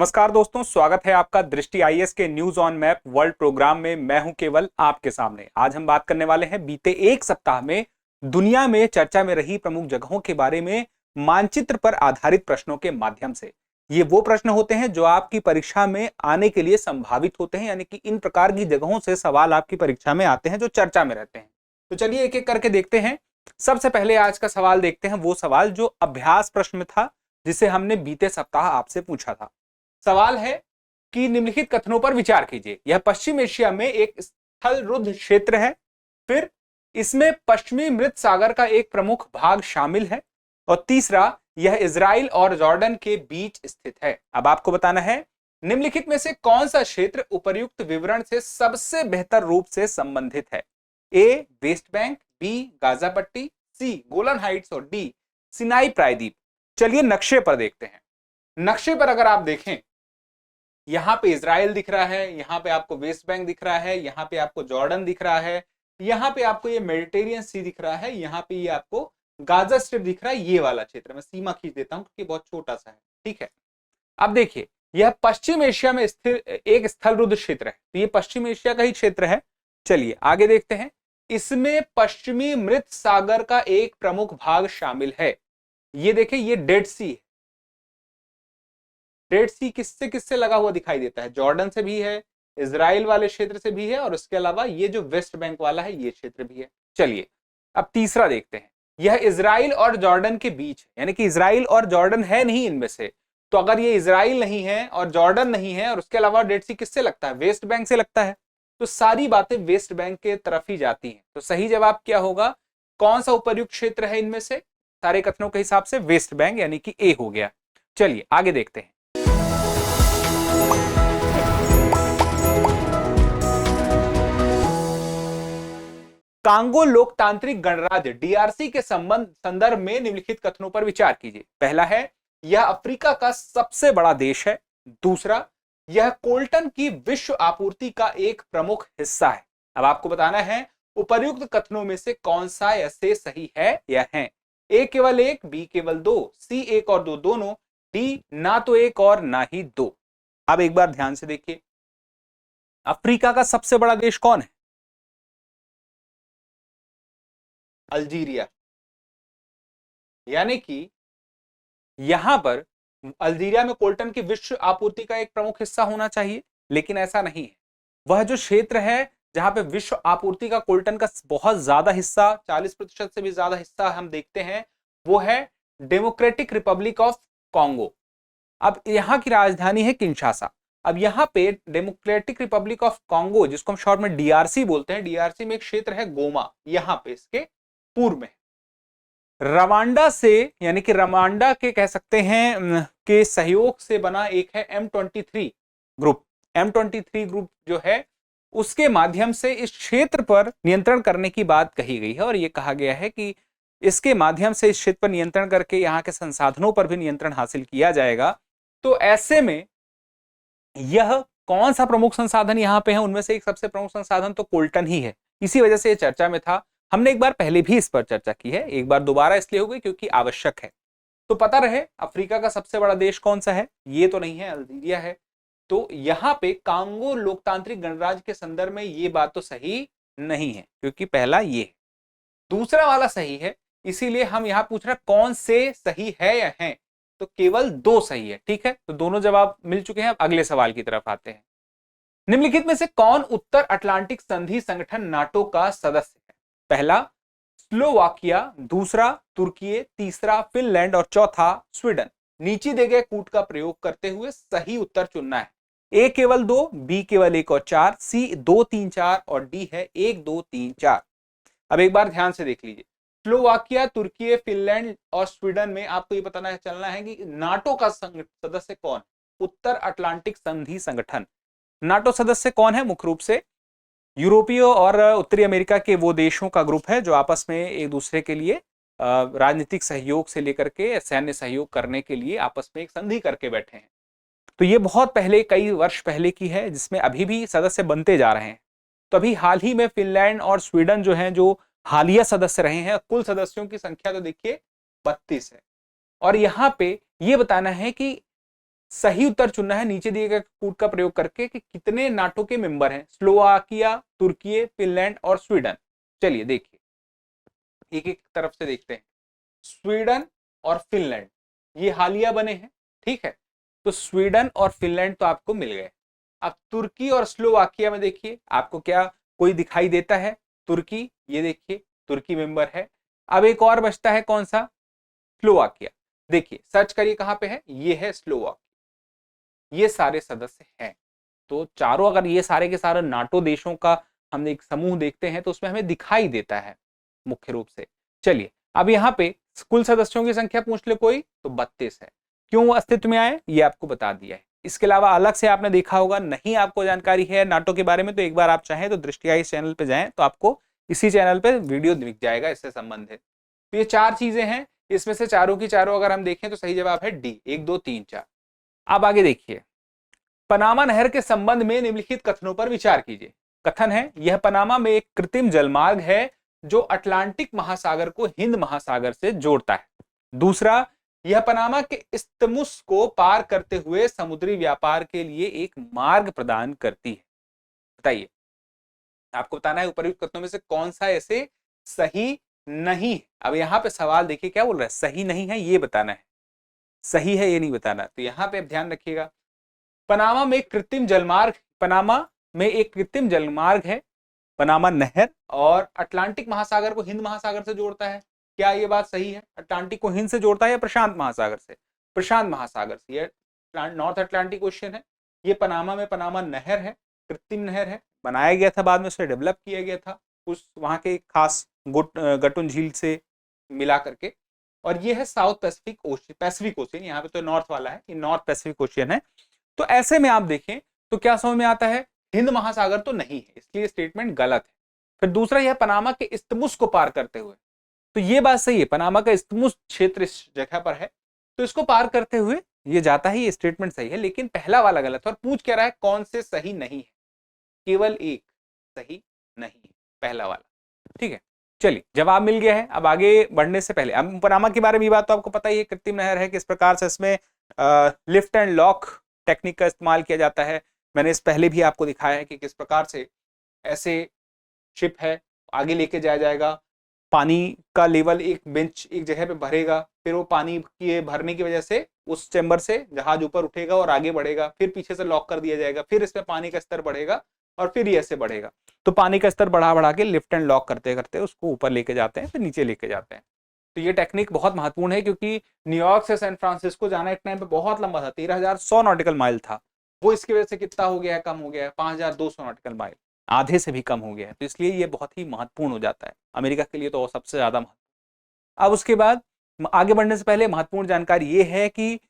नमस्कार दोस्तों, स्वागत है आपका दृष्टि आईएएस के news on map world program में। मैं हूं केवल आपके सामने। आज हम बात करने वाले हैं बीते एक सप्ताह में दुनिया में चर्चा में रही प्रमुख जगहों के बारे में मानचित्र पर आधारित प्रश्नों के माध्यम से। ये वो प्रश्न होते हैं जो आपकी परीक्षा में आने के लिए संभावित होते हैं, यानी कि इन प्रकार की जगहों से सवाल आपकी परीक्षा में आते हैं जो चर्चा में रहते हैं। तो चलिए एक एक करके देखते हैं। सबसे पहले आज का सवाल देखते हैं, वो सवाल जो अभ्यास प्रश्न था जिसे हमने बीते सप्ताह आपसे पूछा था। सवाल है कि निम्नलिखित कथनों पर विचार कीजिए। यह पश्चिम एशिया में एक स्थल रुद्ध क्षेत्र है, फिर इसमें पश्चिमी मृत सागर का एक प्रमुख भाग शामिल है, और तीसरा, यह इजराइल और जॉर्डन के बीच स्थित है। अब आपको बताना है निम्नलिखित में से कौन सा क्षेत्र उपर्युक्त विवरण से सबसे बेहतर रूप से संबंधित है। ए वेस्ट बैंक, बी गाजा पट्टी, सी गोलन हाइट्स और डी सिनाई प्रायद्वीप। चलिए नक्शे पर देखते हैं। नक्शे पर अगर आप देखें, यहां पे इजराइल दिख रहा है, यहां पे आपको वेस्ट बैंक दिख रहा है, यहां पे आपको जॉर्डन दिख रहा है, यहां पे आपको ये मेडिटेरियन सी दिख रहा है, यहां पे ये आपको गाजा स्ट्रिप दिख रहा है। ये वाला क्षेत्र मैं सीमा खींच देता हूं क्योंकि बहुत छोटा सा है, ठीक है। अब देखिए, यह पश्चिम एशिया में स्थित एक स्थल रुद्ध क्षेत्र है, तो ये पश्चिम एशिया का ही क्षेत्र है। चलिए आगे देखते हैं। इसमें पश्चिमी मृत सागर का एक प्रमुख भाग शामिल है। ये देखिए, ये डेड सी है। डेड सी किससे किससे लगा हुआ दिखाई देता है? जॉर्डन से भी है, इजराइल वाले क्षेत्र से भी है, और उसके अलावा ये जो वेस्ट बैंक वाला है ये क्षेत्र भी है। चलिए अब तीसरा देखते हैं। यह इजराइल और जॉर्डन के बीच है, यानी कि इजराइल और जॉर्डन है नहीं इनमें से। तो अगर ये इजराइल नहीं है और जॉर्डन नहीं है और उसके अलावा डेड सी किससे लगता है? वेस्ट बैंक से लगता है। तो सारी बातें वेस्ट बैंक के तरफ ही जाती हैं। तो सही जवाब क्या होगा? कौन सा उपर्युक्त क्षेत्र है इनमें से? सारे कथनों के हिसाब से वेस्ट बैंक, यानी कि ए हो गया। चलिए आगे देखते हैं। कांगो लोकतांत्रिक गणराज्य डीआरसी के संदर्भ में निम्नलिखित कथनों पर विचार कीजिए। पहला है, यह अफ्रीका का सबसे बड़ा देश है। दूसरा, यह कोल्टन की विश्व आपूर्ति का एक प्रमुख हिस्सा है। अब आपको बताना है उपर्युक्त कथनों में से कौन सा ऐसे सही है या है। ए केवल एक, बी केवल दो, सी एक और दो दोनों, डी ना तो एक और ना ही दो। अब एक बार ध्यान से देखिए, अफ्रीका का सबसे बड़ा देश कौन है? अल्जीरिया। यानी कि यहां पर अल्जीरिया में कोल्टन की विश्व आपूर्ति का एक प्रमुख हिस्सा होना चाहिए, लेकिन ऐसा नहीं है। वह जो क्षेत्र है जहां पे विश्व आपूर्ति का कोल्टन का बहुत ज्यादा हिस्सा, 40% से भी ज्यादा हिस्सा हम देखते हैं, वो है डेमोक्रेटिक रिपब्लिक ऑफ कॉन्गो। अब यहां की राजधानी है किंशासा। अब यहां पे डेमोक्रेटिक रिपब्लिक ऑफ कॉन्गो, जिसको हम शॉर्ट में डीआरसी बोलते हैं, डीआरसी में एक क्षेत्र है गोमा, यहां पे इसके पूर्व में। रवांडा से, यानी कि रवांडा के कह सकते हैं के सहयोग से बना एक है M23 ग्रुप। M23 ग्रुप जो है उसके माध्यम से इस क्षेत्र पर नियंत्रण करने की बात कही गई है, और यह कहा गया है कि इसके माध्यम से इस क्षेत्र पर नियंत्रण करके यहाँ के संसाधनों पर भी नियंत्रण हासिल किया जाएगा। तो ऐसे में यह कौन सा प्रमुख संसाधन यहाँ पे है? उनमें से एक सबसे प्रमुख संसाधन तो कोल्टन ही है। इसी वजह से ये चर्चा में था। हमने एक बार पहले भी इस पर चर्चा की है, एक बार दोबारा इसलिए हो गई क्योंकि आवश्यक है। तो पता रहे अफ्रीका का सबसे बड़ा देश कौन सा है? ये तो नहीं है, अल्जीरिया है। तो यहाँ पे कांगो लोकतांत्रिक गणराज्य के संदर्भ में ये बात तो सही नहीं है, क्योंकि पहला ये है, दूसरा वाला सही है। इसीलिए हम यहाँ पूछ रहे कौन से सही है या है, तो केवल दो सही है। ठीक है, तो दोनों जवाब मिल चुके हैं। अब अगले सवाल की तरफ आते हैं। निम्नलिखित में से कौन उत्तर अटलांटिक संधि संगठन नाटो का सदस्य है? पहला स्लोवाकिया, दूसरा तुर्की, तीसरा फिनलैंड और चौथा स्वीडन। नीचे दिए गए कूट का प्रयोग करते हुए सही उत्तर चुनना है। ए केवल दो, बी केवल एक और चार, सी 2 3 4 और डी है 1 2 3 4। अब एक बार ध्यान से देख लीजिए, स्लोवाकिया, तुर्की, फिनलैंड और स्वीडन में आपको ये पता चलना है कि नाटो का सदस्य कौन? उत्तर अटलांटिक संधि संगठन। नाटो सदस्य कौन है? मुख्य रूप से यूरोपीय और उत्तरी अमेरिका के वो देशों का ग्रुप है जो आपस में एक दूसरे के लिए राजनीतिक सहयोग से लेकर के सैन्य सहयोग करने के लिए आपस में एक संधि करके बैठे हैं। तो ये बहुत पहले, कई वर्ष पहले की है, जिसमें अभी भी सदस्य बनते जा रहे हैं। तो अभी हाल ही में फिनलैंड और स्वीडन जो हैं, जो हालिया सदस्य रहे हैं, कुल सदस्यों की संख्या तो देखिए 32 है। और यहाँ पे ये बताना है कि सही उत्तर चुनना है नीचे दिए गए कोड का प्रयोग करके कि कितने नाटो के मेंबर हैं, स्लोवाकिया, तुर्की, फिनलैंड और स्वीडन। चलिए देखिए एक एक तरफ से देखते हैं। स्वीडन और फिनलैंड ये हालिया बने हैं, ठीक है, तो स्वीडन और फिनलैंड तो आपको मिल गए। अब तुर्की और स्लोवाकिया में देखिए आपको क्या कोई दिखाई देता है? तुर्की, ये देखिए तुर्की मेंबर है। अब एक और बचता है, कौन सा? स्लोवाकिया। देखिए सर्च करिए कहां पे है, ये है स्लोवाकिया। ये सारे सदस्य हैं, तो चारों, अगर ये सारे के सारे नाटो देशों का हम एक समूह देखते हैं तो उसमें हमें दिखाई देता है मुख्य रूप से। चलिए अब यहाँ पे कुल सदस्यों की संख्या पूछ ले कोई, तो 32 है। क्यों अस्तित्व में आए ये आपको बता दिया है। इसके अलावा अलग से आपने देखा होगा, नहीं आपको जानकारी है नाटो के बारे में, तो एक बार आप चाहें तो दृष्टिया इस चैनल पे जाएं तो आपको इसी चैनल पे वीडियो दिख जाएगा इससे संबंधित। तो ये 4 चीजें हैं, इसमें से चारों की चारों अगर हम देखें तो सही जवाब है डी, 1 2 3 4। अब आगे देखिए, पनामा नहर के संबंध में निम्नलिखित कथनों पर विचार कीजिए। कथन है, यह पनामा में एक कृत्रिम जलमार्ग है जो अटलांटिक महासागर को हिंद महासागर से जोड़ता है। दूसरा, यह पनामा के इस्थमुस को पार करते हुए समुद्री व्यापार के लिए एक मार्ग प्रदान करती है। बताइए, आपको बताना है उपयुक्त कथनों में से कौन सा ऐसे सही नहीं है। अब यहां पे सवाल देखिए क्या बोल रहा है, सही नहीं है ये बताना है, सही है ये नहीं बताना। तो यहां पे आप ध्यान रखिएगा, पनामा में कृत्रिम जलमार्ग, पनामा में एक कृत्रिम जलमार्ग है, पनामा नहर, और अटलांटिक महासागर को हिंद महासागर से जोड़ता है। क्या ये बात सही है? अटलांटिक को हिंद से जोड़ता है या प्रशांत महासागर से? प्रशांत महासागर से। ये नॉर्थ अटलांटिक ओशियन है। ये पनामा में पनामा नहर है, कृत्रिम नहर है, बनाया गया था, बाद में उसे डेवलप किया गया था उस वहां के खास गटुन झील से मिला करके। और ये है south Pacific ocean, Pacific ocean, यहाँ पे तो नॉर्थ वाला है, ये नॉर्थ पैसिफिक ओशियन है। तो ऐसे में आप देखें तो क्या समझ में आता है, हिंद महासागर तो नहीं है, इसलिए स्टेटमेंट गलत है। फिर दूसरा, यह पनामा के इस्थमुस को पार करते हुए, तो ये बात सही है, पनामा का इस्थमुस क्षेत्र इस जगह पर है, तो इसको पार करते हुए ये जाता है, ये स्टेटमेंट सही है। लेकिन पहला वाला गलत है। और पूछ क्या रहा है, कौन से सही नहीं है? केवल एक सही नहीं है, पहला वाला। ठीक है, चलिए जवाब मिल गया है। अब आगे बढ़ने से पहले, अब पनामा के बारे में ये बात तो आपको पता ही है, कृत्रिम नहर है, किस प्रकार से इसमें लिफ्ट एंड लॉक टेक्निक का इस्तेमाल किया जाता है। मैंने इस पहले भी आपको दिखाया है कि किस प्रकार से ऐसे शिप है, आगे लेके जाया जाएगा, पानी का लेवल एक बेंच एक जगह पे भरेगा, फिर वो पानी के भरने की वजह से उस चैम्बर से जहाज ऊपर उठेगा और आगे बढ़ेगा, फिर पीछे से लॉक कर दिया जाएगा, फिर इसमें पानी का स्तर बढ़ेगा और फिर ये ऐसे बढ़ेगा। तो पानी का स्तर बढ़ा बढ़ा के लिफ्ट एंड लॉक करते करते उसको ऊपर लेके जाते हैं, फिर नीचे लेके जाते हैं। तो ये टेक्निक बहुत महत्वपूर्ण है, क्योंकि न्यूयॉर्क से सैन फ्रांसिस्को जाना एक टाइम पे बहुत लंबा था, 13,100 नॉटिकल माइल था। वो इसकी वजह से कितना हो गया है, कम हो गया है, 5,200 नॉटिकल माइल, आधे से भी कम हो गया है। तो इसलिए ये बहुत ही महत्वपूर्ण हो जाता है अमेरिका के लिए, तो सबसे ज्यादा महत्वपूर्ण। अब उसके बाद आगे बढ़ने से पहले महत्वपूर्ण जानकारी ये है कि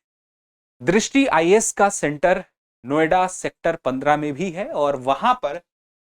दृष्टि आईएएस का सेंटर नोएडा सेक्टर 15 में भी है, और वहां पर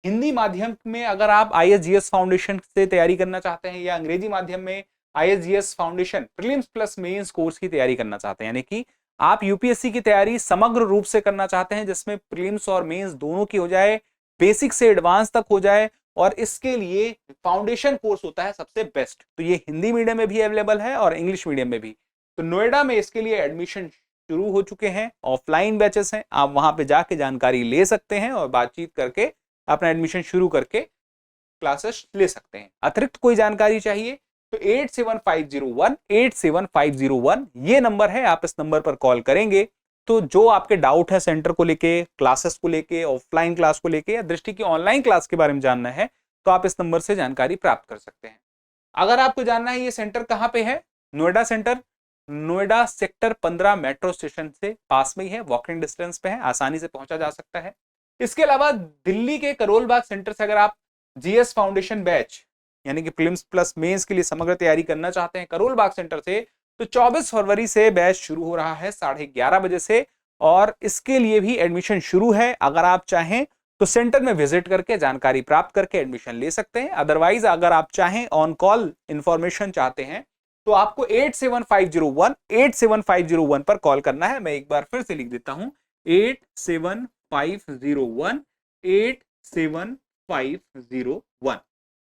हिंदी माध्यम में अगर आप आईएसजीएस फाउंडेशन से तैयारी करना चाहते हैं, या अंग्रेजी माध्यम में ISGS foundation prelims plus mains course की तैयारी करना चाहते हैं, यानी कि आप यूपीएससी की तैयारी समग्र रूप से करना चाहते हैं, जिसमें प्रीलिम्स और मेंस दोनों की हो जाए, बेसिक से एडवांस तक हो जाए, और इसके लिए फाउंडेशन कोर्स होता है सबसे बेस्ट। तो ये हिंदी मीडियम में भी अवेलेबल है और इंग्लिश मीडियम में भी। तो नोएडा में इसके लिए एडमिशन शुरू हो चुके हैं, ऑफलाइन बैचेस हैं, आप वहां पे जाके जानकारी ले सकते हैं और बातचीत करके अपना एडमिशन शुरू करके क्लासेस ले सकते हैं। अतिरिक्त कोई जानकारी चाहिए तो 8750187501 ये नंबर है, आप इस नंबर पर कॉल करेंगे तो जो आपके डाउट है सेंटर को लेके, क्लासेस को लेके, ऑफलाइन क्लास को लेके, या दृष्टि की ऑनलाइन क्लास के बारे में जानना है, तो आप इस नंबर से जानकारी प्राप्त कर सकते हैं। अगर आपको जानना है ये सेंटर कहां पे है, Noida centre Noida sector 15 metro station से पास में ही है, वॉकिंग डिस्टेंस पे है, आसानी से पहुंचा जा सकता है। इसके अलावा दिल्ली के करोल बाग सेंटर से अगर आप जीएस फाउंडेशन बैच यानी कि प्रीलिम्स प्लस मेंस के लिए समग्र तैयारी करना चाहते हैं करोल बाग सेंटर से, तो 24 फरवरी से बैच शुरू हो रहा है 11:30 बजे से, और इसके लिए भी एडमिशन शुरू है। अगर आप चाहें तो सेंटर में विजिट करके जानकारी प्राप्त करके एडमिशन ले सकते हैं। अदरवाइज अगर आप चाहें ऑन कॉल इंफॉर्मेशन चाहते हैं तो आपको 8750187501 पर कॉल करना है। मैं एक बार फिर से लिख देता हूं, 8750187501।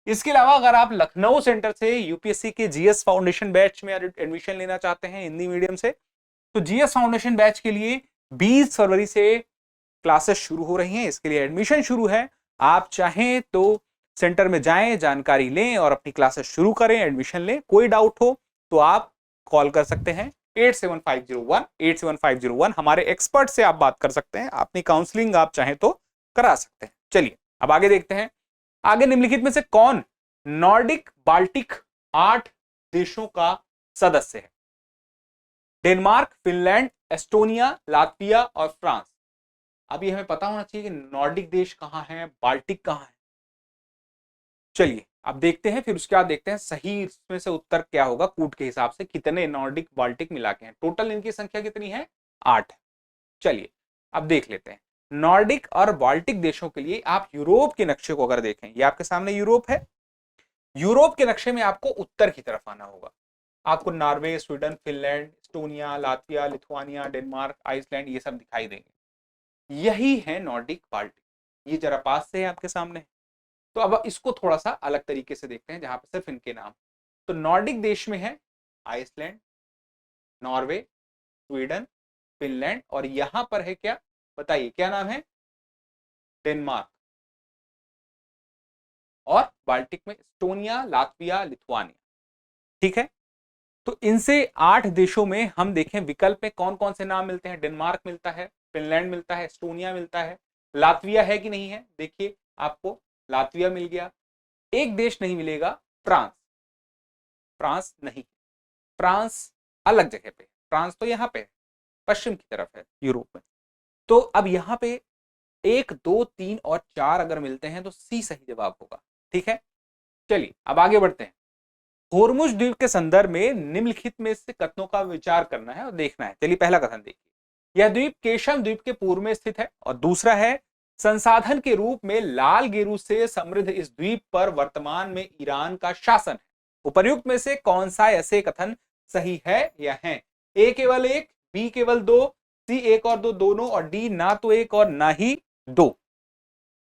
इसके अलावा अगर आप लखनऊ सेंटर से यूपीएससी के जीएस फाउंडेशन बैच में एडमिशन लेना चाहते हैं हिंदी मीडियम से, तो जीएस फाउंडेशन बैच के लिए 20 फरवरी से क्लासेस शुरू हो रही हैं, इसके लिए एडमिशन शुरू है। आप चाहें तो सेंटर में जाएं, जानकारी लें और अपनी क्लासेस शुरू करें, एडमिशन लें। कोई डाउट हो तो आप कॉल कर सकते हैं 8750187501। हमारे एक्सपर्ट से आप बात कर सकते हैं, अपनी काउंसलिंग आप चाहें तो करा सकते हैं। चलिए अब आगे देखते हैं। आगे निम्नलिखित में से कौन नॉर्डिक बाल्टिक 8 देशों का सदस्य है? डेनमार्क, फिनलैंड, एस्टोनिया, लातविया और फ्रांस। अभी हमें पता होना चाहिए कि नॉर्डिक देश कहां है, बाल्टिक कहां है। चलिए अब देखते हैं, फिर उसके बाद देखते हैं सही इसमें से उत्तर क्या होगा कूट के हिसाब से, कितने नॉर्डिक बाल्टिक मिला के हैं। टोटल इनकी संख्या कितनी है? 8। चलिए अब देख लेते हैं। नॉर्डिक और बाल्टिक देशों के लिए आप यूरोप के नक्शे को अगर देखें, ये आपके सामने यूरोप है। यूरोप के नक्शे में आपको उत्तर की तरफ आना होगा। आपको Norway, Sweden, Finland, Estonia, Latvia, Lithuania, Denmark, Iceland ये सब दिखाई देंगे। यही है नॉर्डिक बाल्टिक। ये जरा पास से है आपके सामने। तो अब इसको थोड़ा सा अलग तरीके से देखते हैं, जहां पर सिर्फ इनके नाम। तो नॉर्डिक देश में है आइसलैंड, नॉर्वे, स्वीडन, फिनलैंड और यहां पर है क्या, बताइए क्या नाम है? डेनमार्क। और बाल्टिक में एस्टोनिया, लातविया, लिथुआनिया। ठीक है, तो इनसे 8 देशों में हम देखें विकल्प में कौन कौन से नाम मिलते हैं। डेनमार्क मिलता है, फिनलैंड मिलता है, एस्टोनिया मिलता है, लातविया है कि नहीं है? देखिए आपको लातविया मिल गया। एक देश नहीं मिलेगा, फ्रांस। फ्रांस नहीं, फ्रांस अलग जगह पे। फ्रांस तो यहां पे है, पश्चिम की तरफ है यूरोप में। तो अब यहां पे 1, 2, 3 और 4 अगर मिलते हैं तो सी सही जवाब होगा। ठीक है, चलिए अब आगे बढ़ते हैं। होर्मुज द्वीप के संदर्भ में निम्नलिखित में से कथनों का विचार करना है और देखना है। चलिए पहला कथन देखिए। यह द्वीप केशम द्वीप के पूर्व में स्थित है। और दूसरा है, संसाधन के रूप में लाल गेरू से समृद्ध इस द्वीप पर वर्तमान में ईरान का शासन है। उपर्युक्त में से कौन सा ऐसे कथन सही है या है? ए केवल 1, बी केवल 2, सी 1 और 2 दोनों और डी ना तो 1 और ना ही 2।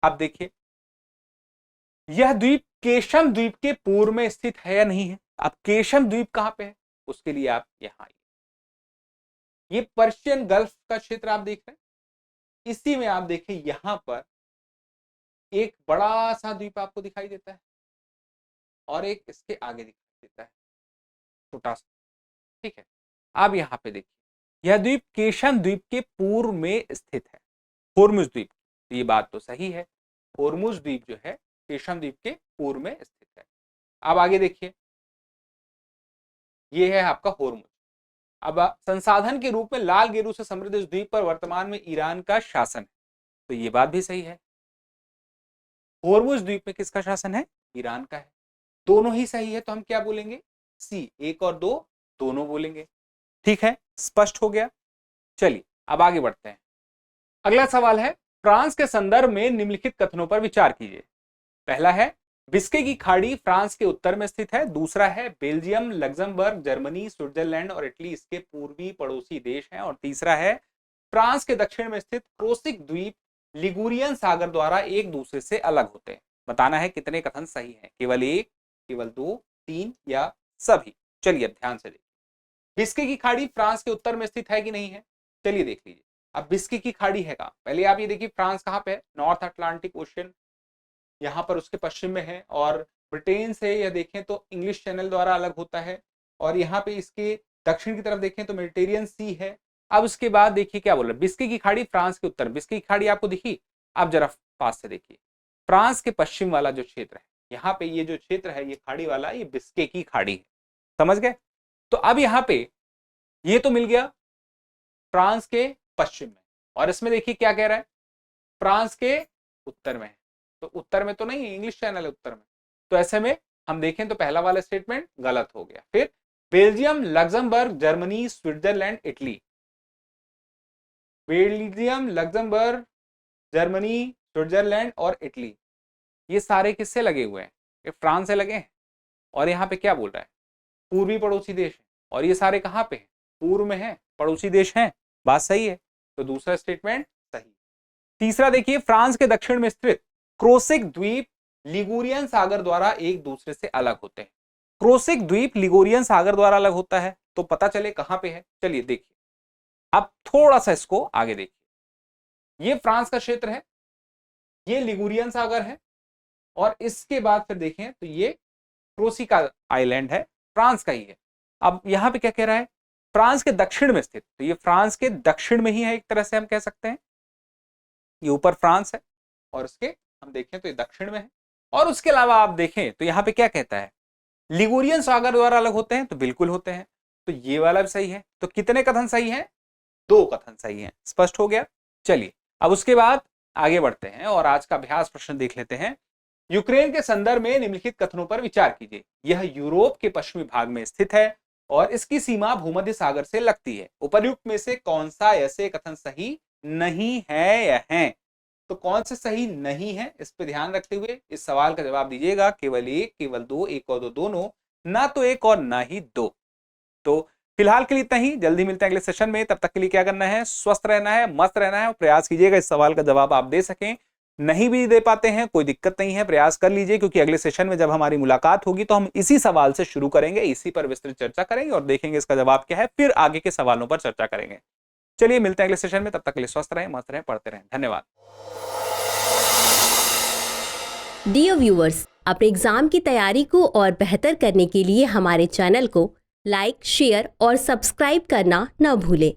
अब देखिए, यह द्वीप केशम द्वीप के पूर्व में स्थित है या नहीं है? अब केशम द्वीप कहां पे है? उसके लिए आप यहां आइए। ये पर्शियन गल्फ का क्षेत्र आप देख रहे हैं। इसी में आप देखिए यहां पर एक बड़ा सा द्वीप आपको दिखाई देता है और एक इसके आगे दिखाई देता है छोटा सा। ठीक है, अब यहां पे देखिए यह द्वीप केशम द्वीप के पूर्व में स्थित है, होर्मुज द्वीप। तो ये बात तो सही है, होर्मुज द्वीप जो है केशम द्वीप के पूर्व में स्थित है। अब आगे देखिए, ये है आपका होर्मुज। अब संसाधन के रूप में लाल गेरू से समृद्ध इस द्वीप पर वर्तमान में ईरान का शासन है। तो ये बात भी सही है, होर्मुज द्वीप में किसका शासन है? ईरान का है। दोनों ही सही है, तो हम क्या बोलेंगे? सी 1 और 2 दोनों बोलेंगे। ठीक है, स्पष्ट हो गया। चलिए अब आगे बढ़ते हैं। अगला सवाल है, फ्रांस के संदर्भ में निम्नलिखित कथनों पर विचार कीजिए। पहला है, बिस्के की खाड़ी फ्रांस के उत्तर में स्थित है। दूसरा है, बेल्जियम, लग्जमबर्ग, जर्मनी, स्विट्जरलैंड और इटली इसके पूर्वी पड़ोसी देश हैं। और तीसरा है, फ्रांस के दक्षिण में स्थित क्रोसिक द्वीप लिगुरियन सागर द्वारा एक दूसरे से अलग होते हैं। बताना है कितने कथन सही हैं, केवल 1, केवल 2, 3 या सभी। चलिए अब ध्यान से देखिए, बिस्के की खाड़ी फ्रांस के उत्तर में स्थित है कि नहीं है? चलिए देख लीजिए। अब बिस्के की खाड़ी है कहां? पहले आप ये देखिए, फ्रांस कहां पे है? नॉर्थ अटलांटिक ओशियन यहां पर उसके पश्चिम में है। और ब्रिटेन से यह देखें तो इंग्लिश चैनल द्वारा अलग होता है। और यहाँ पे इसके दक्षिण की तरफ देखें तो मेडिटेरियन सी है। अब उसके बाद देखिए क्या बोल रहा है, बिस्के की खाड़ी फ्रांस के उत्तर। बिस्के की खाड़ी आपको दिखी? अब जरा पास से देखिए, फ्रांस के पश्चिम वाला जो क्षेत्र है, यहाँ पे ये जो क्षेत्र है ये खाड़ी वाला, ये बिस्के की खाड़ी है। समझ गए? तो अब यहाँ पे ये तो मिल गया फ्रांस के पश्चिम में, और इसमें देखिए क्या कह रहा है, फ्रांस के उत्तर में है। तो उत्तर में तो नहीं है, इंग्लिश चैनल है उत्तर में। तो ऐसे में हम देखें तो पहला वाला स्टेटमेंट गलत हो गया। फिर Belgium, Luxembourg, Germany, Switzerland, Italy. Belgium, Luxembourg, Germany, Switzerland और इटली, ये सारे किससे लगे हुए हैं? ये फ्रांस से लगे हैं। और यहाँ पे क्या बोल रहा है? पूर्वी पड़ोसी देश है। और ये सारे कहाँ पे हैं? पूर्व में है, पड़ोसी देश हैं। बात सही है, तो दूसरा स्टेटमेंट सही। तीसरा देखिए, फ्रांस के दक्षिण में स्थित क्रोसिक द्वीप लिगुरियन सागर द्वारा एक दूसरे से अलग होते हैं। क्रोसिक द्वीप लिगुरियन सागर द्वारा अलग होता है, तो पता चले कहां पे है। चलिए देखिए, अब थोड़ा सा इसको आगे देखिए, ये फ्रांस का क्षेत्र है, ये लिगुरियन सागर है, और इसके बाद फिर देखें तो ये क्रोसिका आइलैंड है, फ्रांस का ही है। अब यहां पे क्या कह रहा है, फ्रांस के दक्षिण में स्थित, तो ये फ्रांस के दक्षिण में ही है, एक तरह से हम कह सकते हैं। ये ऊपर फ्रांस है और उसके हम देखें तो ये दक्षिण में है। और उसके अलावा आप देखें तो यहां पे क्या कहता है, लिगुरियन सागर द्वारा अलग होते हैं, तो बिल्कुल होते हैं, तो ये वाला भी सही है। तो कितने कथन सही हैं, 2 कथन सही हैं। स्पष्ट हो गया। चलिए अब उसके बाद आगे बढ़ते हैं और आज का अभ्यास प्रश्न देख लेते हैं। यूक्रेन के संदर्भ में निम्नलिखित कथनों पर विचार कीजिए। यह यूरोप के पश्चिमी भाग में स्थित है और इसकी सीमा भूमध्य सागर से लगती है। उपर्युक्त में से कौन सा ऐसे कथन सही नहीं है या है? तो कौन से सही नहीं है, इस पे ध्यान रखते हुए इस सवाल का जवाब दीजिएगा। केवल एक, केवल दो, एक और दो दोनों, ना तो एक और ना ही दो। तो फिलहाल के लिए इतना ही, जल्दी मिलते हैं अगले सेशन में। तब तक के लिए क्या करना है, स्वस्थ रहना है, मस्त रहना है, प्रयास कीजिएगा इस सवाल का जवाब आप दे सकें। नहीं भी दे पाते हैं कोई दिक्कत नहीं है, प्रयास कर लीजिए, क्योंकि अगले सेशन में जब हमारी मुलाकात होगी तो हम इसी सवाल से शुरू करेंगे, इसी पर विस्तृत चर्चा करेंगे और देखेंगे इसका जवाब क्या है, फिर आगे के सवालों पर चर्चा करेंगे। चलिए मिलते हैं अगले सेशन में, तब तक के लिए स्वस्थ रहें, मस्त रहें, पढ़ते रहें। धन्यवाद। डियर व्यूअर्स, अपने एग्जाम की तैयारी को और बेहतर करने के लिए हमारे चैनल को लाइक, शेयर और सब्सक्राइब करना न भूलें।